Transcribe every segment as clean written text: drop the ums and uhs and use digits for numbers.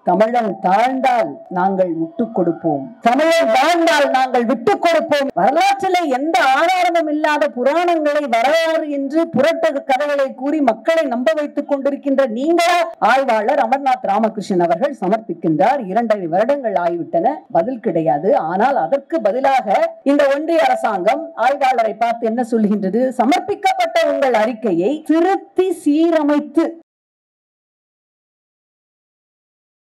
தமிழன் தாழ்ந்தால் நாங்கள் விட்டுக் கொடுப்போம், தமிழன் வாழ்ந்தால் நாங்கள் விட்டுக் கொடுப்போம். வரலாற்றிலே எந்த ஆதாரமும் இல்லாத புராணங்களை வரலாறு என்று புரட்ட கதைகளை கூறி மக்களை நம்ப வைத்துக் கொண்டிருக்கின்ற நீங்களா ஆய்வாளர் அமர்நாத் ராமகிருஷ்ணன் அவர்கள் சமர்ப்பிக்கின்றார். 2.5 வருடங்கள் ஆகிவிட்டன, பதில் கிடையாது. ஆனால் அதற்கு பதிலாக இந்த ஒன்றிய அரசாங்கம் ஆய்வாளரை பார்த்து என்ன சொல்கின்றது? சமர்ப்பிக்கப்பட்ட உங்கள் அறிக்கையை திருத்தி சீரமைத்து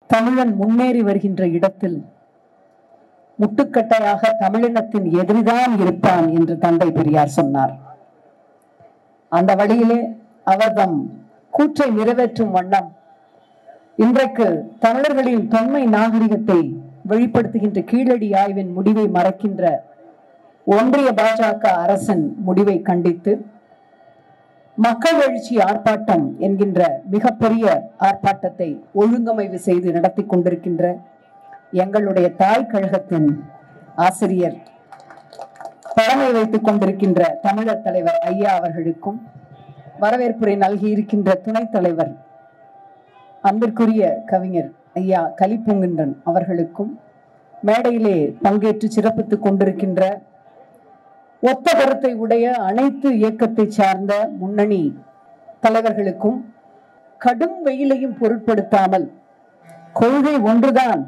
தமிழன் முன்னேறி வருகின்ற இடத்தில் முட்டுக்கட்டையாக தமிழினத்தின் எதிரிதான் இருப்பான் என்று தந்தை பெரியார் சொன்னார். அந்த வழியிலே அவர்தம் கூற்றை நிறைவேற்றும் வண்ணம் இன்றைக்கு தமிழர்களின் தொன்மை நாகரிகத்தை வெளிப்படுத்துகின்ற கீழடி ஆய்வின் முடிவை மறைக்கின்ற ஒன்றிய பாஜக அரசின் முடிவை கண்டித்து மக்கள் எழுச்சி ஆர்ப்பாட்டம் என்கின்ற மிகப்பெரிய ஆர்ப்பாட்டத்தை ஒழுங்கமைவு செய்து நடத்தி கொண்டிருக்கின்ற எங்களுடைய தாய் கழகத்தின் ஆசிரியர், பழமை வைத்துக் கொண்டிருக்கின்ற தமிழர் தலைவர் ஐயா அவர்களுக்கும், வரவேற்புரை நல்கி இருக்கின்ற துணைத் தலைவர் அன்பிற்குரிய கவிஞர் ஐயா கலிப்பூங்குன்றன் அவர்களுக்கும், மேடையிலே பங்கேற்று சிறப்பித்துக் கொண்டிருக்கின்ற ஒத்த கருத்தை உடைய அனைத்து இயக்கத்தை சார்ந்த முன்னணி தலைவர்களுக்கும், கடும் வெயிலையும் பொருட்படுத்தாமல் கொள்கை ஒன்றுதான்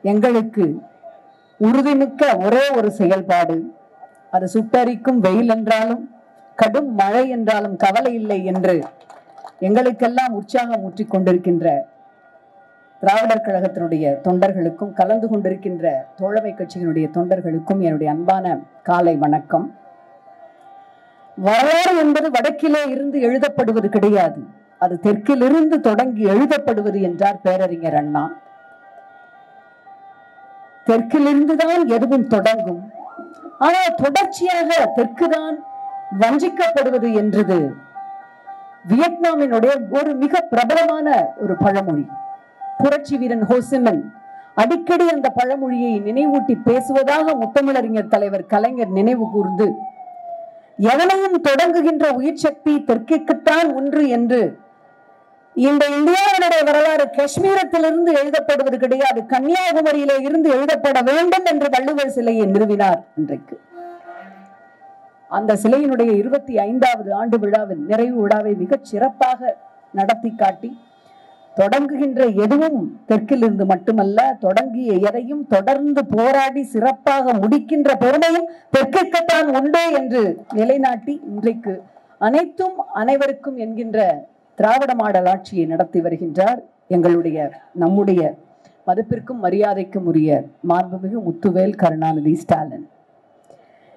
எங்களுக்கு உறுதிமிக்க ஒரே ஒரு செயல்பாடு, அது சுட்டரிக்கும் வெயில் என்றாலும் கடும் மழை என்றாலும் கவலை இல்லை என்று எங்களுக்கெல்லாம் உற்சாகம் ஊற்றிக் கொண்டிருக்கின்ற திராவிடர் கழகத்தினுடைய தொண்டர்களுக்கும், கலந்து கொண்டிருக்கின்ற தோழமை கட்சியினுடைய தொண்டர்களுக்கும் என்னுடைய அன்பான காலை வணக்கம். வரலாறு என்பது வடக்கிலே இருந்து எழுதப்படுவது கிடையாது, அது தெற்கிலிருந்து தொடங்கி எழுதப்படுவது என்றார் பேரறிஞர் அண்ணா. தெற்கிலிருந்துதான் எதுவும் தொடங்கும், ஆனால் தொடர்ச்சியாக தெற்குதான் வஞ்சிக்கப்படுவது என்றது வியட்நாமினுடைய ஒரு மிக பிரபலமான ஒரு பழமொழி. புரட்சி வீரன் ஹோசிமன் அடிக்கடி அந்த பழமொழியை நினைவூட்டி பேசுவதாக முத்தமிழறிஞர் தலைவர் கலைஞர் நினைவு கூர்ந்து, எவனையும் தொடங்குகின்ற உயிர் சக்தி தெற்குத்தான் ஒன்று என்று இந்த இந்தியாவினுடைய வரலாறு காஷ்மீரத்திலிருந்து எழுதப்படுவது கிடையாது, கன்னியாகுமரியிலே இருந்து எழுதப்பட வேண்டும் என்று வள்ளுவர் சிலையை நிறுவினார். இன்றைக்கு அந்த சிலையினுடைய 25வது ஆண்டு விழாவின் நிறைவு விழாவை மிகச் சிறப்பாக நடத்தி காட்டி, தொடங்குகின்ற எதுவும் தெற்கிலிருந்து மட்டுமல்ல, தொடங்கிய எதையும் தொடர்ந்து போராடி சிறப்பாக முடிக்கின்ற பெருமையும் தெற்குத்தான் உண்டு என்று நிலைநாட்டி இன்றைக்கு அனைத்தும் அனைவருக்கும் என்கின்ற திராவிட மாடல் ஆட்சியை நடத்தி வருகின்றார் நம்முடைய மதிப்பிற்கும் மரியாதைக்கும் உரிய மாண்புமிகு முத்துவேல் கருணாநிதி ஸ்டாலின்.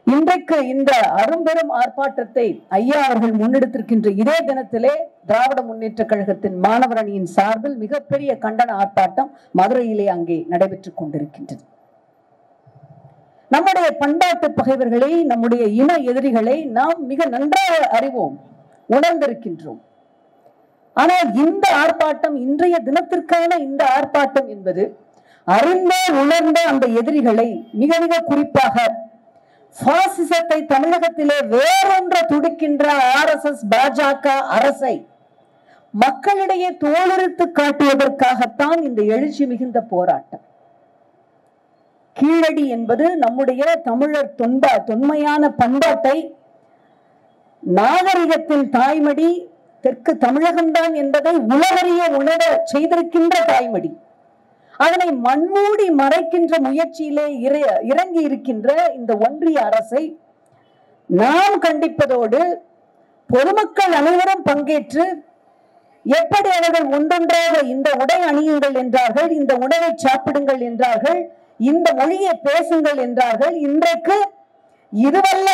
இன்றைக்கு இந்த அரும்பெரும் ஆர்ப்பாட்டத்தை ஐயா அவர்கள் முன்னெடுத்திருக்கின்ற இதே தினத்திலே திராவிட முன்னேற்ற கழகத்தின் மாணவர் அணியின் சார்பில் மிகப்பெரிய கண்டன ஆர்ப்பாட்டம் மதுரையிலே அங்கே நடைபெற்றுக் கொண்டிருக்கின்றது. நம்முடைய பண்பாட்டு பகைவர்களை, நம்முடைய இன எதிரிகளை நாம் மிக நன்றாக அறிவோம், உணர்ந்திருக்கின்றோம். ஆனால் இந்த ஆர்ப்பாட்டம், இன்றைய தினத்திற்கான இந்த ஆர்ப்பாட்டம் என்பது அறிந்த உணர்ந்த அந்த எதிரிகளை, மிக மிக குறிப்பாக பாசிசத்தை தமிழகத்திலே வேறொன்ற துடிக்கின்ற RSS பாஜக அரசை மக்களிடையே தோலுரித்து காட்டுவதற்காகத்தான் இந்த எழுச்சி மிகுந்த போராட்டம். கீழடி என்பது நம்முடைய தமிழர் தொன்மையான பண்பாட்டை, நாகரிகத்தின் தாய்மடி தெற்கு தமிழகம்தான் என்பதை உலகறிய உணர செய்திருக்கின்ற தாய்மடி. அதனை மண்மூடி மறைக்கின்ற முயற்சியிலே இறங்கி இருக்கின்ற இந்த ஒன்றிய அரசை நாம் கண்டிப்பதோடு பொதுமக்கள் அனைவரும் பங்கேற்று, எப்படி அவர்கள் ஒன்றொன்றாக இந்த உடை அணியுங்கள் என்றார்கள், இந்த உணவை சாப்பிடுங்கள் என்றார்கள், இந்த மொழியை பேசுங்கள் என்றார்கள். இன்றைக்கு இதுவல்ல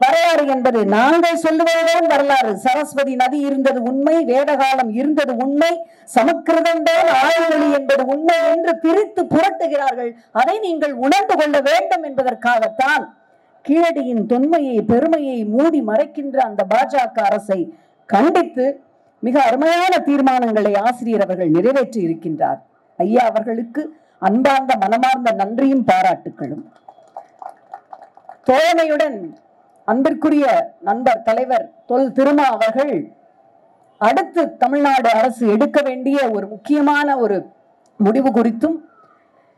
வரலாறு என்பது, நாங்கள் சொல்லுவதுதான் வரலாறு. சரஸ்வதி நதி இருந்தது உண்மை, வேதகாலம் இருந்தது உண்மை, சமஸ்கிருதம் தான் ஆய்மொழி என்பது உண்மை என்று பிரித்து புரட்டுகிறார்கள். அதை நீங்கள் உணர்ந்து கொள்ள வேண்டும் என்பதற்காகத்தான் கீழடியின் தொன்மையை, பெருமையை மூடி மறைக்கின்ற அந்த பாஜக அரசை கண்டித்து மிக அருமையான தீர்மானங்களை ஆசிரியர் அவர்கள் நிறைவேற்றி இருக்கின்றார். ஐயா அவர்களுக்கு அன்பார்ந்த மனமார்ந்த நன்றியும் பாராட்டுகளும். தோழமையுடன் அன்பிற்குரிய நண்பர் தலைவர் தொல் திருமா அவர்கள் அடுத்து தமிழ்நாடு அரசு எடுக்க வேண்டிய ஒரு முக்கியமான ஒரு முடிவு குறித்தும்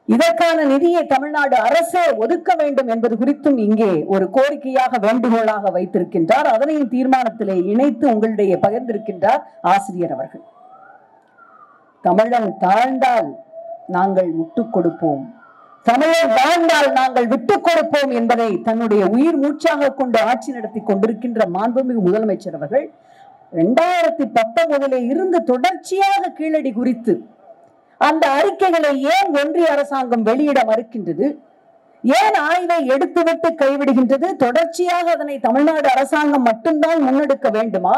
இதற்கான நிதியை தமிழ்நாடு அரசே ஒதுக்க வேண்டும் என்பது குறித்தும் இங்கே ஒரு கோரிக்கையாக வேண்டுகோளாக வைத்திருக்கின்றார். அதனையும் தீர்மானத்திலே இணைத்து உங்களிடையே பகிர்ந்திருக்கின்றார் ஆசிரியர் அவர்கள். தமிழன் தாழ்ந்தால் நாங்கள் விட்டுக் கொடுப்போம், தமிழன் வாழ்ந்தால் நாங்கள் விட்டுக் கொடுப்போம் என்பதை தன்னுடைய உயிர் மூச்சாக கொண்டு ஆட்சி நடத்தி கொண்டிருக்கின்ற மாண்புமிகு முதலமைச்சர் அவர்கள் 2019 இருந்து தொடர்ச்சியாக கீழடி குறித்து அந்த அறிக்கைகளை ஏன் ஒன்றிய அரசாங்கம் வெளியிட மறுக்கின்றது? ஏன் ஆய்வை எடுத்துவிட்டு கைவிடுகின்றது? தொடர்ச்சியாக அதனை தமிழ்நாடு அரசாங்கம் மட்டும்தான் முன்னெடுக்க வேண்டுமா?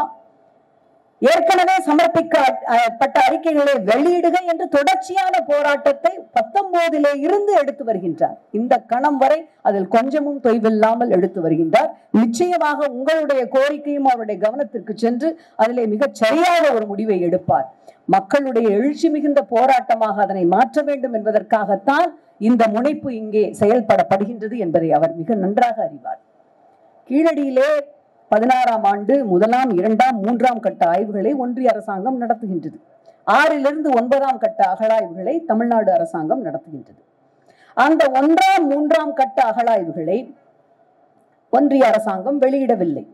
ஏற்கனவே சமர்ப்பிக்கப்பட்ட அறிக்கைகளை வெளியிடுக என்று தொடர்ச்சியான போராட்டத்தை 19 இருந்து எடுத்து வருகின்றார். இந்த கணம் வரை அதில் கொஞ்சமும் தொய்வில்லாமல் எடுத்து வருகின்றார். நிச்சயமாக உங்களுடைய கோரிக்கையும் அவருடைய கவனத்திற்கு சென்று அதிலே மிகச் சரியான ஒரு முடிவை எடுப்பார். மக்களுடைய எழுச்சி மிகுந்த போராட்டமாக அதனை மாற்ற வேண்டும் என்பதற்காகத்தான் இந்த முனைப்பு இங்கே செயல்படப்படுகின்றது என்பதை அவர் மிக நன்றாக அறிவார். கீழடியிலே 16ஆம் ஆண்டு 1ஆம் 2ஆம் 3ஆம் கட்ட ஆய்வுகளை ஒன்றிய அரசாங்கம் நடத்துகின்றது. 6லிருந்து 9ஆம் கட்ட அகழாய்வுகளை தமிழ்நாடு அரசாங்கம் நடத்துகின்றது. அந்த 1ஆம் 3ஆம் கட்ட அகழாய்வுகளை ஒன்றிய அரசாங்கம் வெளியிடவில்லை.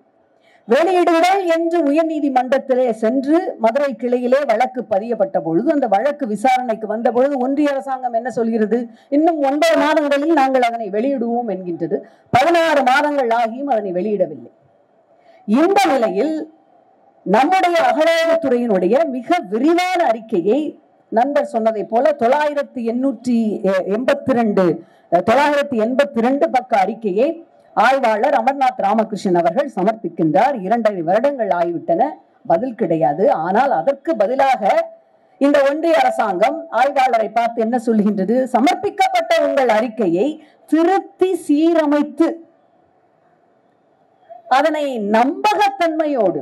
வெளியிடுங்கள் என்று உயர்நீதிமன்றத்திலே சென்று மதுரை கிளையிலே வழக்கு பதியப்பட்ட பொழுது, அந்த வழக்கு விசாரணைக்கு வந்த பொழுது ஒன்றிய அரசாங்கம் என்ன சொல்கிறது? இன்னும் 9 மாதங்களில் நாங்கள் அதனை வெளியிடுவோம் என்கின்றது. 16 மாதங்கள் ஆகியும் அதனை வெளியிடவில்லை. இந்த நிலையில் நம்முடைய அகழாய்வுத்துறையினுடைய மிக விரிவான அறிக்கையை நண்பர் சொன்னதை போல 982 பக்க அறிக்கையை ஆய்வாளர் அமர்நாத் ராமகிருஷ்ணன் அவர்கள் சமர்ப்பிக்கின்றார். 2.5 வருடங்கள் ஆகிவிட்டன, பதில் கிடையாது. ஆனால் அதற்கு பதிலாக இந்த ஒன்றிய அரசாங்கம் ஆய்வாளரை பார்த்து என்ன சொல்கின்றது? சமர்ப்பிக்கப்பட்ட உங்கள் அறிக்கையை திருத்தி சீரமைத்து அதனை நம்பகத்தன்மையோடு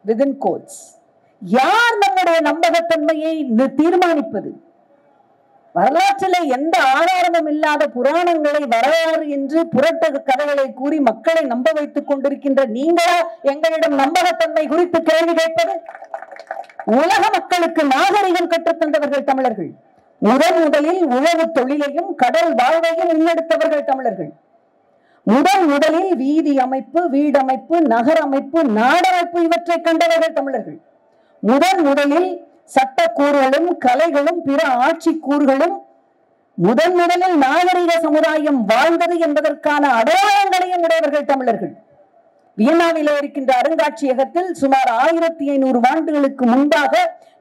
within quotes, யார் நம்முடைய நம்பகத்தன்மையை தீர்மானிப்பது? வரலாற்றிலே எந்த ஆதாரமும் இல்லாத புராணங்களை வரலாறு என்று புரட்ட கதைகளை கூறி மக்களை நம்ப வைத்துக் கொண்டிருக்கின்ற நீங்களா எங்களிடம் நம்பகத்தன்மை குறித்து கேள்வி கேட்பது? உலக மக்களுக்கு நாகரிகம் கற்றுத்தந்தவர்கள் தமிழர்கள். முதலில் உழவு தொழிலையும் கடல் வாழ்வையும் முன்னெடுத்தவர்கள் தமிழர்கள். முதலில் வீதி அமைப்பு, வீடமைப்பு, நகர அமைப்பு, நாடமைப்பு இவற்றை கண்டவர்கள் தமிழர்கள். முதலில் சட்டக்கூறுகளும் கலைகளும் பிற ஆட்சி கூறுகளும் முதலில் நாகரிக சமுதாயம் வாழ்ந்தது என்பதற்கான அடையாளங்களையும் உடையவர்கள் தமிழர்கள். வியன்னாவிலே இருக்கின்ற அருங்காட்சியகத்தில் சுமார் 1500 ஆண்டுகளுக்கு முன்பாக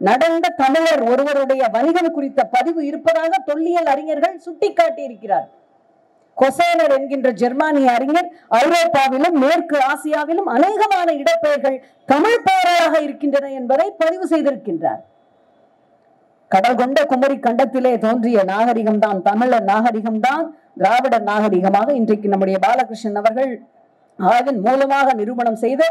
நடந்த தமிழர் ஒருவருடைய வணிகம் குறித்த பதிவு இருப்பதாக தொல்லியல் அறிஞர்கள் சுட்டிக்காட்டி இருக்கிறார். கொசேனர் என்கின்ற ஜெர்மானிய அறிஞர் ஐரோப்பாவிலும் மேற்கு ஆசியாவிலும் அநேகமான இடப்பெயர்கள் தமிழ் பெயராக இருக்கின்றன என்பதை பதிவு செய்திருக்கின்றார். கடல் கொண்ட குமரி கண்டத்திலே தோன்றிய நாகரிகம்தான் தமிழர் நாகரிகம்தான் திராவிடர் நாகரிகமாக இன்றைக்கு நம்முடைய பாலகிருஷ்ணன் அவர்கள் ஆய்வின் மூலமாக நிரூபணம் செய்த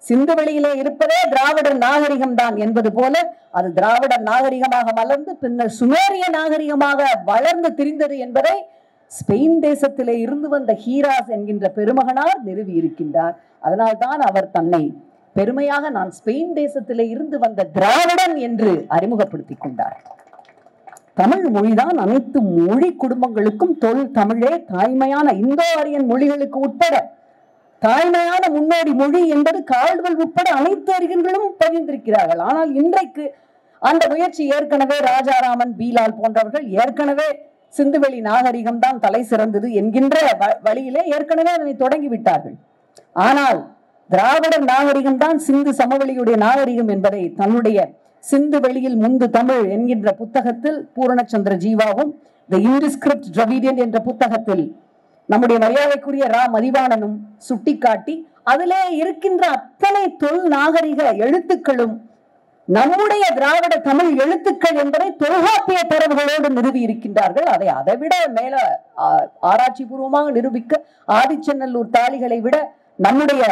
சிந்துவெளியிலே இருப்பதே திராவிடர் நாகரிகம் தான் என்பது போல அது திராவிடர் நாகரிகமாக மலர்ந்து பின்னர் சுமேரிய நாகரிகமாக வளர்ந்து திரிந்தது என்பதை ஸ்பெயின் தேசத்திலே இருந்து வந்த ஹீராஸ் என்கின்ற பெருமகனார் நிறுவி இருக்கின்றார். அதனால்தான் அவர் தன்னை பெருமையாக நான் ஸ்பெயின் தேசத்திலே இருந்து வந்த திராவிடன் என்று அறிமுகப்படுத்திக் கொண்டார். தமிழ் மொழிதான் அனைத்து மொழி குடும்பங்களுக்கும் தமிழே தாய்மையான இந்தோ ஆரியன் மொழிகளுக்கு உட்பட தாய்மையான முன்னோடி மொழி என்பது கால்வெல் உட்பட அனைத்து அறிஞர்களும் பதிந்திருக்கிறார்கள். ஆனால் இன்றைக்கு அந்த முயற்சி ஏற்கனவே ராஜாராமன், பீலால் போன்றவர்கள் ஏற்கனவே சிந்துவெளி நாகரிகம் தான் தலை சிறந்தது என்கின்ற வழியிலே ஏற்கனவே அதனை தொடங்கிவிட்டார்கள். ஆனால் திராவிடர் நாகரிகம் தான் சிந்து சமவெளியுடைய நாகரிகம் என்பதை தன்னுடைய சிந்து வெளியில் முந்து தமிழ் என்கின்ற புத்தகத்தில் பூரணச்சந்திர ஜீவாவும் தி இன்டிஸ்கிரிப்ட் டிராவிடியன் என்ற புத்தகத்தில் நம்முடைய மரியாதைக்குரிய ரா மதிவாணனும் சுட்டிக்காட்டி அதிலே இருக்கின்ற அத்தனை தொல் நாகரிக எழுத்துக்களும் நம்முடைய திராவிட தமிழ் எழுத்துக்கள் என்பதை தொல்காப்பிய தரவுகளோடு நிறுவி இருக்கின்றார்கள். அதை விட மேல ஆராய்ச்சி பூர்வமாக நிரூபிக்க ஆதிச்சநல்லூர் தாளிகளை விட நம்முடைய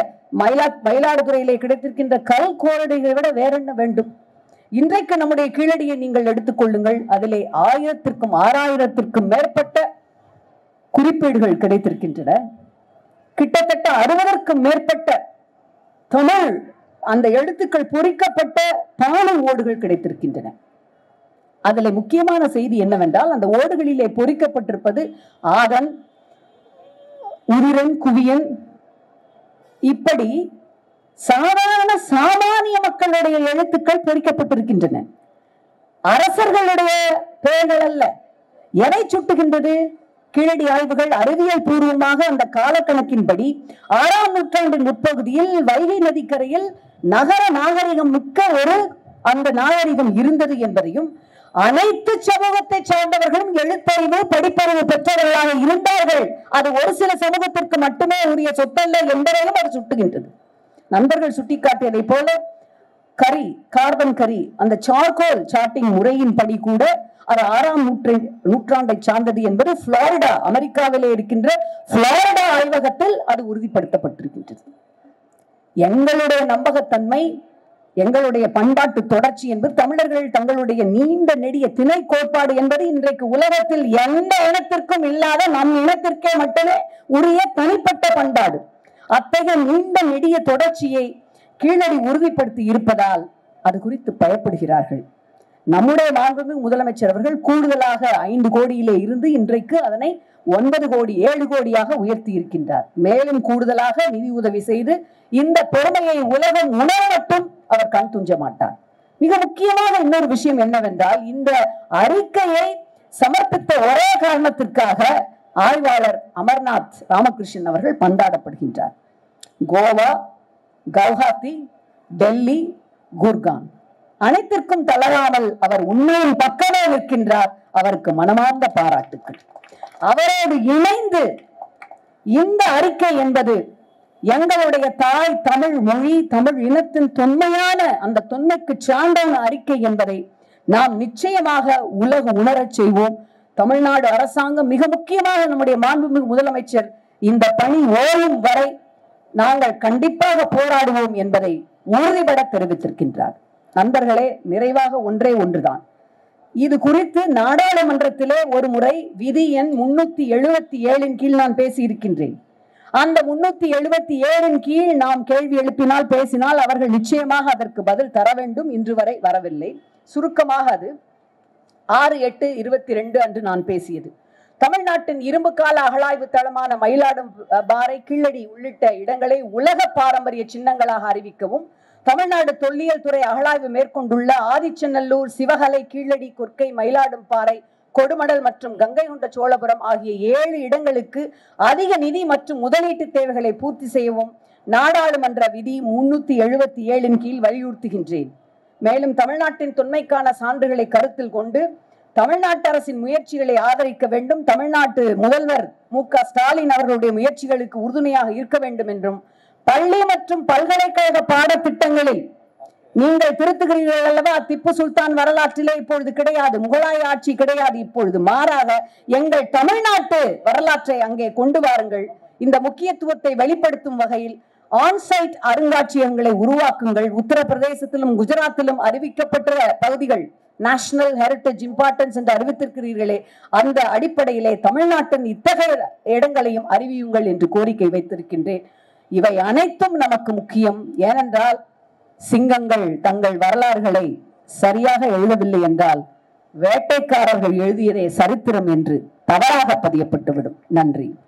மயிலாடுதுறையிலே கிடைத்திருக்கின்ற கல் கோரடைகளை விட வேற என்ன வேண்டும்? இன்றைக்கு நம்முடைய கீழடியை நீங்கள் எடுத்துக்கொள்ளுங்கள். அதிலே 1000த்திற்கும் 6000த்திற்கும் மேற்பட்ட குறிப்பீடுகள் கிடைத்திருக்கின்றன. கிட்டத்தட்ட 60க்கும் மேற்பட்ட தமிழ் அந்த எழுத்துக்கள் பொறிக்கப்பட்ட பானை ஓடுகள் கிடைத்திருக்கின்றன. அதுல முக்கியமான செய்தி என்னவென்றால், அந்த ஓடுகளிலே பொறிக்கப்பட்டிருப்பது ஆதன், உதிரன், குவியன், இப்படி சாதாரண சாமானிய மக்களுடைய எழுத்துக்கள் பொறிக்கப்பட்டிருக்கின்றன. அரசர்களுடைய பெயர்கள் அல்ல. எதை சுட்டுகின்றது? கீழடி ஆய்வுகள் அறிவியல் பூர்வமாக அந்த காலக்கணக்கின்படி 6ஆம் நூற்றாண்டின் முற்பகுதியில் வைகை நதிக்கரையில் நகர நாகரிகம் மிக்க ஒரு அந்த நாகரிகம் இருந்தது என்பதையும், அனைத்து சமூகத்தை சார்ந்தவர்களும் எழுத்தறிவு படிப்பறிவு பெற்றவர்களாக இருந்தார்கள், அது ஒரு சில சமூகத்திற்கு மட்டுமே உரிய சொத்தல்ல என்பதையும் அது சுட்டுகின்றது. நண்பர்கள் சுட்டிக்காட்டியதை போல கார்பன் கரி அந்த சார்கோல் சார்ட்டிங் முறையின் படி கூட அது 6ஆம் நூற்றாண்டை சார்ந்தது என்பது புளோரிடா, அமெரிக்காவிலே இருக்கின்ற புளோரிடா ஆய்வகத்தில் அது உறுதிப்படுத்தப்பட்டிருக்கின்றது. எங்களுடைய நம்பகத்தன்மை, எங்களுடைய பண்பாட்டு தொடர்ச்சி என்பது தமிழர்கள் தங்களுடைய நீண்ட நெடிய திணை கோட்பாடு என்பது இன்றைக்கு உலகத்தில் எந்த இனத்திற்கும் இல்லாத நம் இனத்திற்கே மட்டுமே உரிய தனிப்பட்ட பண்பாடு. அத்தகைய நீண்ட நெடிய தொடர்ச்சியை கீழடி உறுதிப்படுத்தி இருப்பதால் அது குறித்து பயப்படுகிறார்கள். நம்முடைய மாண்புமிகு முதலமைச்சர் அவர்கள் கூடுதலாக 5 கோடியிலே இருந்து இன்றைக்கு அதனை 9 கோடி 7 கோடியாக உயர்த்தி இருக்கின்றார். மேலும் கூடுதலாக நிதி உதவி செய்து இந்த பெருமையை உலகம் உணரட்டும் அவர் கண் துஞ்ச மாட்டார். மிக முக்கியமான இன்னொரு விஷயம் என்னவென்றால், இந்த அறிக்கையை சமர்ப்பித்த ஒரே காரணத்திற்காக ஆய்வாளர் அமர்நாத் ராமகிருஷ்ணன் அவர்கள் பந்தாடப்படுகின்றார். கோவா, கவுஹாத்தி, டெல்லி, குர்கான் அனைத்திற்கும் தளராமல் அவர் உண்மையின் பக்கமே நிற்கின்றார். அவருக்கு மனமார்ந்த பாராட்டுக்கள். அவரோடு இணைந்து இந்த அறிக்கை என்பது எங்களுடைய தாய் தமிழ் மொழி, தமிழ் இனத்தின் தொன்மையான அந்த தொன்மைக்கு சான்றான அறிக்கை என்பதை நாம் நிச்சயமாக உலக உணரச் செய்வோம். தமிழ்நாடு அரசாங்கம், மிக முக்கியமாக நம்முடைய மாண்புமிகு முதலமைச்சர், இந்த பணி ஓயும் வரை நாங்கள் கண்டிப்பாக போராடுவோம் என்பதை உறுதிபட தெரிவித்திருக்கின்றார். நண்பர்களே, நிறைவாக ஒன்றே ஒன்றுதான். இது குறித்து நாடாளுமன்றத்திலே ஒரு முறை விதி எண் 377 கீழ் நான் பேசியிருக்கின்றேன். அந்த 377 கீழ் நாம் கேள்வி எழுப்பினால், பேசினால் அவர்கள் நிச்சயமாக அதற்கு பதில் தர வேண்டும். இன்று வரை வரவில்லை. சுருக்கமாக அது 6/8/22 அன்று நான் பேசியது. தமிழ்நாட்டின் இரும்பு கால அகழாய்வு தளமான மயிலாடும் பாறை, கீழடி உள்ளிட்ட இடங்களை உலக பாரம்பரிய சின்னங்களாக அறிவிக்கவும், தமிழ்நாடு தொல்லியல் துறை அகழாய்வு மேற்கொண்டுள்ள ஆதிச்சநல்லூர், சிவகலை, கீழடி, கொற்கை, மயிலாடும் பாறை, கொடுமடல் மற்றும் கங்கை கொண்ட சோழபுரம் ஆகிய 7 இடங்களுக்கு அதிக நிதி மற்றும் முதலீட்டு தேவைகளை பூர்த்தி செய்யவும் நாடாளுமன்ற விதி 377 கீழ் வலியுறுத்துகின்றேன். மேலும் தமிழ்நாட்டின் தொன்மைக்கான சான்றுகளை கருத்தில் கொண்டு தமிழ்நாட்டு அரசின் முயற்சிகளை ஆதரிக்க வேண்டும், தமிழ்நாட்டு முதல்வர் மு.க. ஸ்டாலின் அவர்களுடைய முயற்சிகளுக்கு உறுதுணையாக இருக்க வேண்டும் என்றும், பள்ளி மற்றும் பல்கலைக்கழக பாடத்திட்டங்களில் நீங்கள் திருத்துகிறீர்கள் அல்லவா, திப்பு சுல்தான் வரலாற்றிலே இப்பொழுது கிடையாது, முகலாய ஆட்சி கிடையாது, இப்பொழுது மாறாக எங்கள் தமிழ்நாட்டு வரலாற்றை அங்கே கொண்டு வாருங்கள். இந்த முக்கியத்துவத்தை வெளிப்படுத்தும் வகையில் ஆன்சைட் அருங்காட்சியகங்களை உருவாக்குங்கள். உத்தரப்பிரதேசத்திலும் குஜராத்திலும் அறிவிக்கப்பட்ட பகுதிகள் நேஷனல் ஹெரிட்டேஜ் இம்பார்ட்டன்ஸ் என்று அறிவித்திருக்கிறீர்களே, அந்த அடிப்படையிலே தமிழ்நாட்டின் இத்தகைய இடங்களையும் அறிவியுங்கள் என்று கோரிக்கை வைத்திருக்கின்றேன். இவை அனைத்தும் நமக்கு முக்கியம். ஏனென்றால் சிங்கங்கள் தங்கள் வரலாறுகளை சரியாக எழுதவில்லை என்றால் வேட்டைக்காரர்கள் எழுதியதே சரித்திரம் என்று தவறாக பதியப்பட்டுவிடும். நன்றி.